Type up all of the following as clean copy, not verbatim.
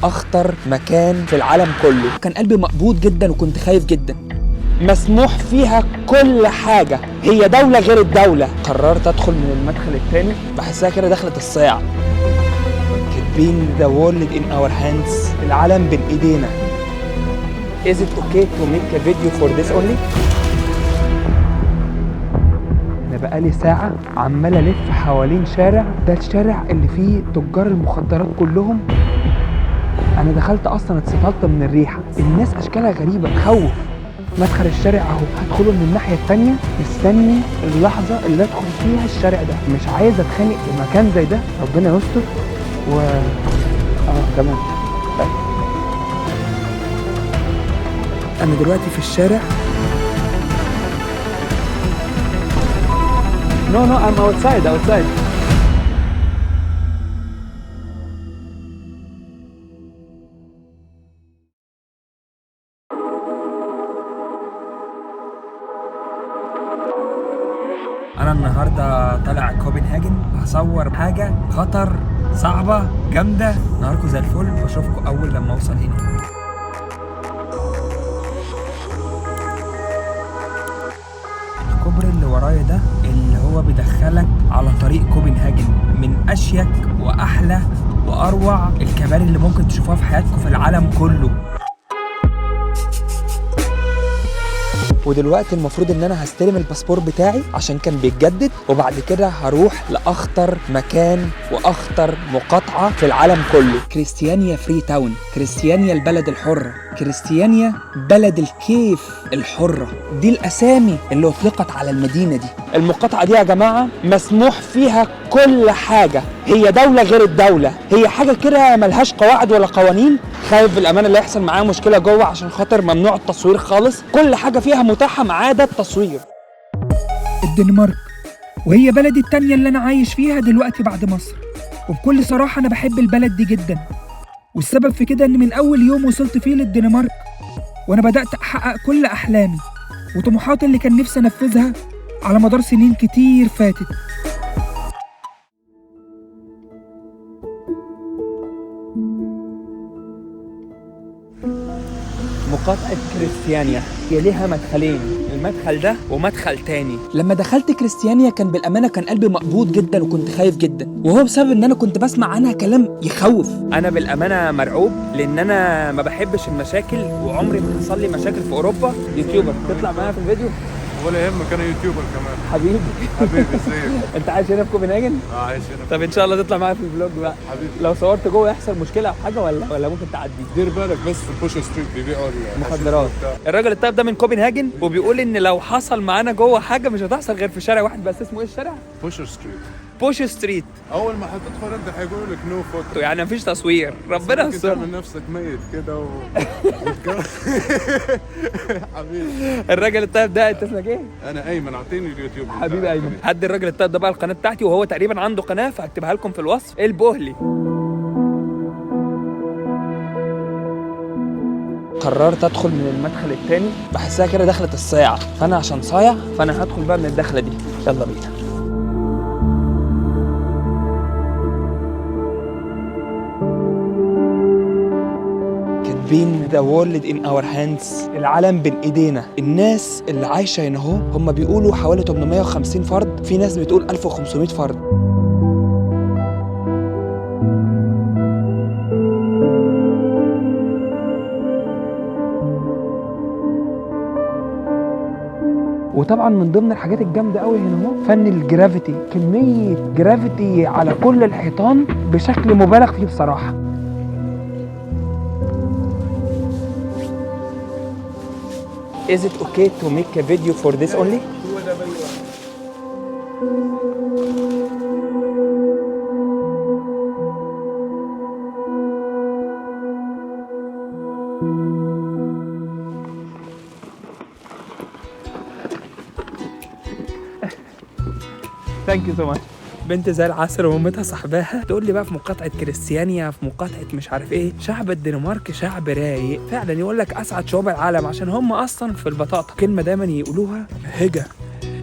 اخطر مكان في العالم كله. كان قلبي مقبوض جدا وكنت خايف جدا. مسموح فيها كل حاجة، هي دولة غير الدولة. قررت ادخل من المدخل التاني، بحسها كده دخلت الصياعة. كاتبين the world in our hands، العالم بين ايدينا. Is it okay to make a video for this only؟ انا بقالي ساعة عمال الف حوالين شارع، ده الشارع اللي فيه تجار المخدرات كلهم. انا دخلت اصلا اتصدمت من الريحة، الناس اشكالها غريبة تخوف. مدخل الشارع اهو، هدخله من الناحية التانية. مستني اللحظة اللي ادخل فيها الشارع ده، مش عايز اتخانق في مكان زي ده، ربنا يستر. تمام. انا دلوقتي في الشارع. No, I'm outside. أنا النهاردة طالع كوبنهاجن، هصور حاجة خطر صعبة جامدة. نهاركم زي الفل، واشوفكم أول لما أوصل هنا. الكوبري اللي ورايا ده اللي هو بيدخلك على طريق كوبنهاجن، من أشيك وأحلى وأروع الكباري اللي ممكن تشوفوها في حياتكم في العالم كله. ودلوقتي المفروض ان انا هستلم الباسبور بتاعي عشان كان بيتجدد، وبعد كده هروح لاخطر مكان واخطر مقاطعه في العالم كله. كريستيانيا فري تاون، كريستيانيا البلد الحره، كريستيانيا بلد الكيف الحره. دي الاسامي اللي اطلقت على المدينه دي. المقاطعه دي يا جماعه مسموح فيها كل حاجه، هي دوله غير الدوله، هي حاجه كده ملهاش قواعد ولا قوانين. خايف بالامانه اللي يحصل معايا مشكله جوه، عشان خاطر ممنوع التصوير خالص. كل حاجه فيها متاحه ما عدا التصوير. الدنمارك، وهي بلدي التانية اللي انا عايش فيها دلوقتي بعد مصر. وبكل صراحه انا بحب البلد دي جدا، والسبب في كده ان من اول يوم وصلت فيه للدنمارك وانا بدات احقق كل احلامي وطموحاتي اللي كان نفسي انفذها على مدار سنين كتير فاتت. مقاطعة كريستيانيا هي ليها مدخلين، المدخل ده ومدخل تاني. لما دخلت كريستيانيا كان بالأمانة كان قلبي مقبوض جدا وكنت خايف جدا، وهو بسبب ان انا كنت بسمع عنها كلام يخوف. انا بالأمانة مرعوب لان انا ما بحبش المشاكل، وعمري ما حصل لي مشاكل في اوروبا. يوتيوبر تطلع معايا في الفيديو ولا يهمك، انا يوتيوبر كمان. حبيبي ازيك؟ انت عايش هنا في كوبنهاجن؟ عايش هنا. طب ان شاء الله تطلع معايا في الفلوج بقى حبيبي. لو صورت جوه يحصل مشكله او حاجه ولا ممكن تعدي؟ دير بالك بس في بوش ستريت بيبيعوا مخدرات. الراجل الطيب ده من كوبنهاجن، وبيقول ان لو حصل معانا جوه حاجه مش هتحصل غير في شارع واحد بس. اسمه ايه الشارع؟ بوش ستريت. بوش ستريت. اول ما هتدخل انت هيقولوا لك نو فوتو، يعني مفيش تصوير. ربنا يستر. تعمل نفسك ميت كده حبيبي. الراجل الطيب ده انت اسمك ايه؟ انا ايمن، اعطيني اليوتيوب. حبيبي ايمن. هدي الراجل الطيب ده بقى القناه بتاعتي، وهو تقريبا عنده قناه فهكتبها لكم في الوصف. البهلي. قررت ادخل من المدخل التاني، بحسها كده دخلت الصياعه، فانا عشان صايع فانا هدخل بقى من الدخله دي. يلا بينا. كاتبين the world in our hands، العالم بين ايدينا. الناس اللي عايشه هنا اهو هم بيقولوا حوالي 850 فرد، في ناس بتقول 1500 فرد. وطبعا من ضمن الحاجات الجامده قوي هنا اهو فن الجرافيتي، كميه جرافيتي على كل الحيطان بشكل مبالغ فيه بصراحه. Is it okay to make a video for this only? Thank you so much. بنت زي العسل ومامتها صاحباها تقول لي بقى في مقاطعه كريستيانيا، في مقاطعه مش عارف ايه. شعب الدنمارك شعب رايق فعلا، يقول لك اسعد شعوب العالم عشان هم اصلا في البطاطا. كلمه دايما يقولوها هجا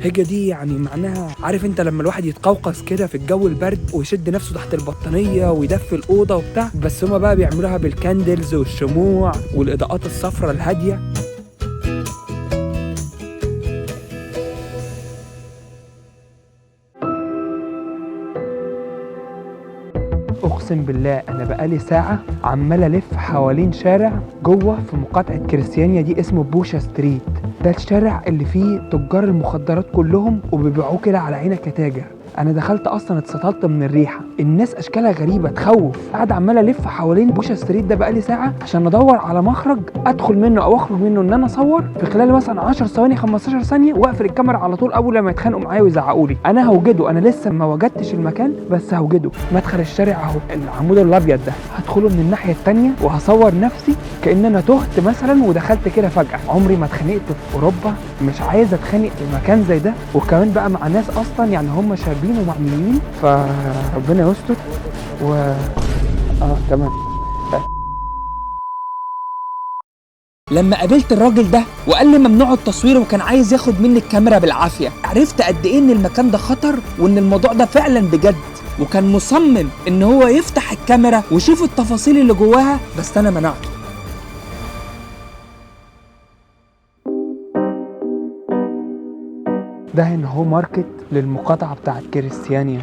هجة دي يعني معناها عارف انت لما الواحد يتقوقص كده في الجو البرد ويشد نفسه تحت البطانية ويدفي الأوضة وبتاع، بس هما بقى بيعملوها بالكاندلز والشموع والإضاءات الصفراء الهادية. اقسم بالله انا بقالي ساعه عمال الف حوالين شارع جوه في مقاطعه كريستيانيا دي اسمه بوشا ستريت. ده الشارع اللي فيه تجار المخدرات كلهم وبيبيعوه كده على عينك يا تاجر. انا دخلت اصلا اتسطلت من الريحه، الناس اشكالها غريبه تخوف. قاعد عمال الف حوالين بوشا ستريت ده بقالي ساعه عشان ادور على مخرج ادخل منه او اخرج منه ان انا اصور في خلال مثلا 10 ثواني 15 ثانيه واقفل الكاميرا على طول اول لما يتخانقوا معايا ويزعقوا لي. انا هوجده، انا لسه ما وجدتش المكان بس هوجده. مدخل الشارع اهو، العمود الابيض ده هدخله من الناحيه الثانيه وهصور نفسي كأن انا تهت مثلا ودخلت كده فجاه. عمري ما اتخانقت في اوروبا، مش عايز اتخانق في مكان زي ده، وكمان بقى مع ناس اصلا يعني هم شاربين ومعميين، فربنا يستر. تمام. لما قابلت الراجل ده وقال لي ممنوع التصوير وكان عايز ياخد مني الكاميرا بالعافيه، عرفت قد ايه ان المكان ده خطر وان الموضوع ده فعلا بجد، وكان مصمم ان هو يفتح الكاميرا ويشوف التفاصيل اللي جواها، بس انا منعته. ده هنا هو ماركت للمقاطعة بتاعت كريستيانيا.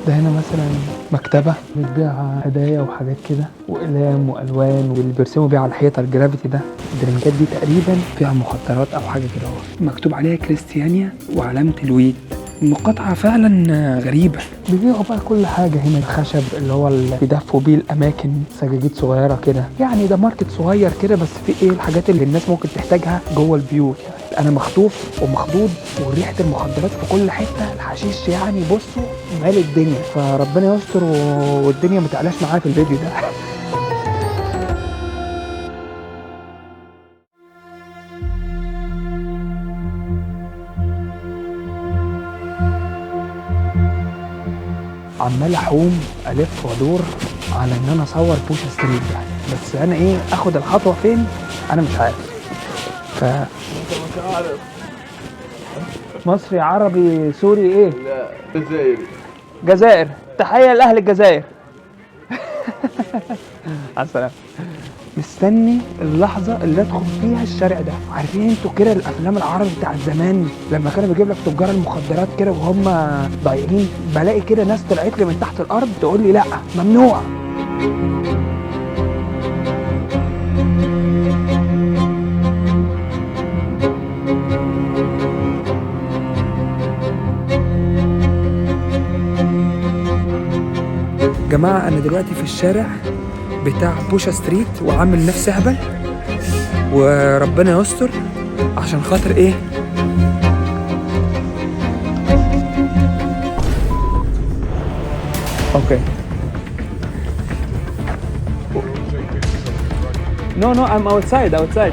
ده هنا مثلا مكتبة بتبيع هدايا وحاجات كده وأقلام وألوان واللي بيرسموا بيها على الحيطة الجرافيتي ده. الدرينكات دي تقريبا فيها مخدرات أو حاجة كده اهو، مكتوب عليها كريستيانيا وعلامة الويد. المقاطعة فعلا غريبة، بيبيعوا بقى كل حاجة هنا، الخشب اللي هو اللي بيدفوا بيه الأماكن، سجاجيد صغيرة كده. يعني ده ماركت صغير كده بس في ايه الحاجات اللي الناس ممكن تحتاجها جوه البيوت. يعني أنا مخطوف ومخضوض وريحة المخدرات في كل حتة، الحشيش يعني بصوا مال الدنيا، فربنا يستر والدنيا متقلاش معايا في الفيديو ده. عمال احوم الف وادور على ان انا اصور بوشا ستريت ده، بس انا ايه اخد الخطوه فين انا مش عارف. مصري عربي سوري ايه؟ لا جزائري. جزائر. تحيه لاهل الجزائر. على السلامه. مستني اللحظه اللي ادخل فيها الشارع ده. عارفين انتوا كده الافلام العربي بتاعت زمان لما كانوا بيجيب لك تجار المخدرات كده وهم ضايعين، بلاقي كده ناس طلعت لي من تحت الارض تقول لي لا ممنوع. جماعه انا دلوقتي في الشارع بتاع بوشا ستريت وعامل نفسي اهبل، وربنا يستر عشان خاطر ايه. اوكي نو I'm outside.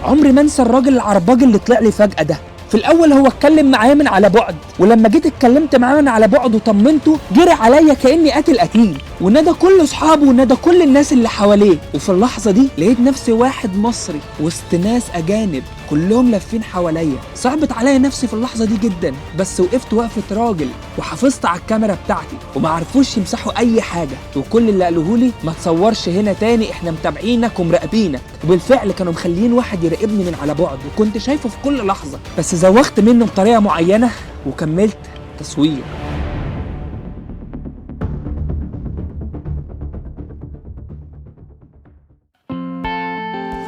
عمري ما انسى الراجل العرباج اللي طلع لي فجأة ده. في الاول هو اتكلم معايا من على بعد، ولما جيت اتكلمت معاه من على بعد وطمنته جري عليا كاني قتيل، ونادى كل اصحابه ونادى كل الناس اللي حواليه. وفي اللحظه دي لقيت نفسي واحد مصري وسط ناس اجانب كلهم لافين حواليا. صعبت عليا نفسي في اللحظه دي جدا، بس وقفت وقفه راجل وحافظت على الكاميرا بتاعتي وما عرفوش يمسحوا اي حاجه، وكل اللي قالوه لي ما تصورش هنا تاني، احنا متابعينك ومراقبينك. وبالفعل كانوا مخلين واحد يراقبني من على بعد وكنت شايفه في كل لحظه، بس زوغت منه بطريقه معينه وكملت تصوير.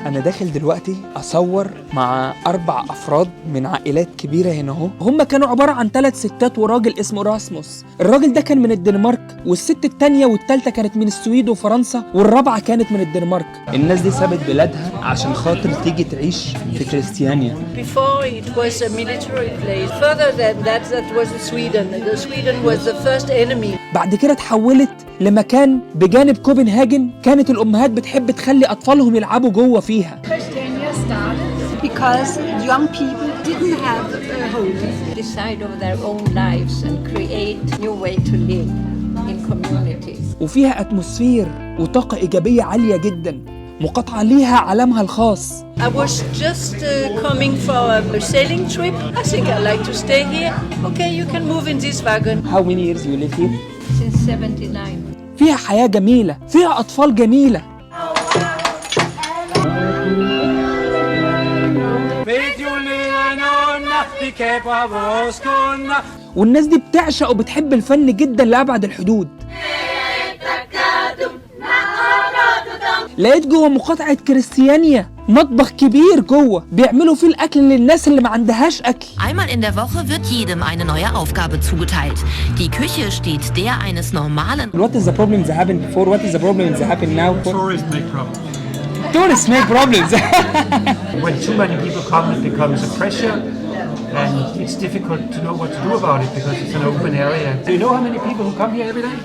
أنا داخل دلوقتي أصور مع 4 أفراد من عائلات كبيرة هنا اهو. هم كانوا عبارة عن 3 ستات وراجل اسمه راسموس. الراجل ده كان من الدنمارك، والست التانية والتالتة كانت من السويد وفرنسا، والرابعة كانت من الدنمارك. الناس دي سابت بلادها عشان خاطر تيجي تعيش في كريستيانيا. Before it was a military place. Further than that was Sweden. Sweden was the first enemy. بعد كده اتحولت لمكان بجانب كوبنهاجن كانت الأمهات بتحب تخلي أطفالهم يلعبوا جوه فيها. Christiania started because young people didn't have a home. Decide over their own lives and create new way to live in communities. وفيها أتموسفير وطاقة إيجابية عالية جدا. مقاطعة ليها علامها الخاص. I was just coming for a sailing trip. I think I like to stay here. Okay, you can move in this wagon. How many years you live here? Since 79. فيها حياة جميلة، فيها أطفال جميلة. والناس دي بتعشق وبتحب الفن جدا لأبعد الحدود. لقيت جوه مقاطعة كريستيانيا مطبخ كبير جوه بيعملوا فيه الأكل للناس اللي ما عندهاش أكل. Einmal in der Woche wird jedem eine neue Aufgabe zugeteilt. Die Küche steht der eines normalen. What is the problem that happened before? What is the problem that happened now? Tourists make problems. Tourists make problems. When too many people come, it becomes a pressure, and it's difficult to know what to do about it because it's an open area. Do you know how many people who come here every day?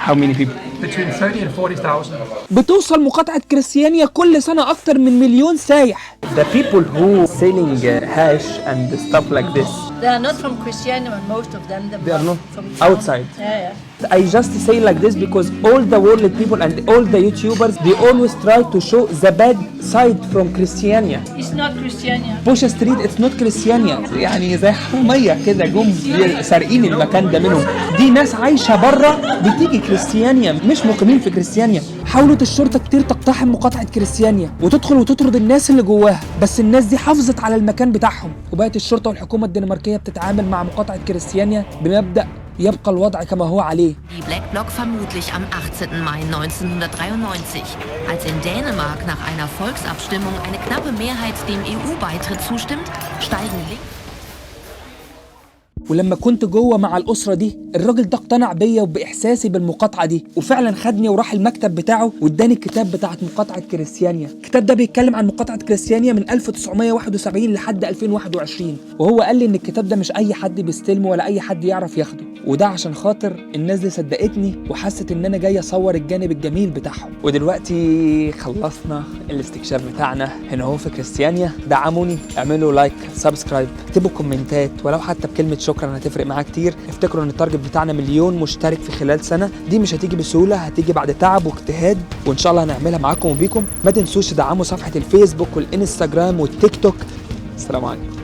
How many people? Between 30 and 40,000. بتوصل مقاطعة كريستيانيا كل سنة أكتر من 1,000,000 سايح. The people who selling hash and stuff like this. They are not from Christiania, but most of them. They are not from outside. Yeah. I just say like this because all the world people and all the YouTubers they always try to show the bad side from Christiania. It's not Christiania. بوش ستريت it's not Christiania. يعني زي حرامية كده جم سارقين المكان ده منهم. دي ناس عايشة برا بتيجي كريستيانيا مش مقيمين في كريستيانيا. حاولت الشرطة كتير تقتحم مقاطعة كريستيانيا وتدخل وتطرد الناس اللي جواها، بس الناس دي حافظت على المكان بتاعهم، وبقت الشرطة والحكومة الدنماركية بتتعامل مع مقاطعة كريستيانيا بمبدأ يبقى الوضع كما هو عليه. Die Black Bloc vermutlich am 18. Mai 1993, als in Dänemark nach einer Volksabstimmung eine knappe Mehrheit dem EU-Beitritt zustimmt, steigen links. ولما كنت جوه مع الأسرة دي الراجل ده اقتنع بيا وبإحساسي بالمقاطعة دي، وفعلا خدني وراح المكتب بتاعه واداني الكتاب بتاعت مقاطعة كريستيانيا. الكتاب ده بيتكلم عن مقاطعة كريستيانيا من 1971 لحد 2021، وهو قال لي ان الكتاب ده مش اي حد بيستلمه ولا اي حد يعرف ياخده، وده عشان خاطر الناس دي صدقتني وحست ان انا جاي اصور الجانب الجميل بتاعهم. ودلوقتي خلصنا الاستكشاف بتاعنا هنا هو في كريستيانيا. دعموني، اعملوا لايك، سبسكرايب، اكتبوا كومنتات ولو حتى بكلمة شكرا هتفرق معايا كتير. افتكروا ان التارجت بتاعنا 1,000,000 مشترك في خلال سنة، دي مش هتيجي بسهولة، هتيجي بعد تعب واجتهاد، وان شاء الله هنعملها معاكم وبيكم. ما تنسوش تدعموا صفحة الفيسبوك والانستجرام والتيك توك. السلام عليكم.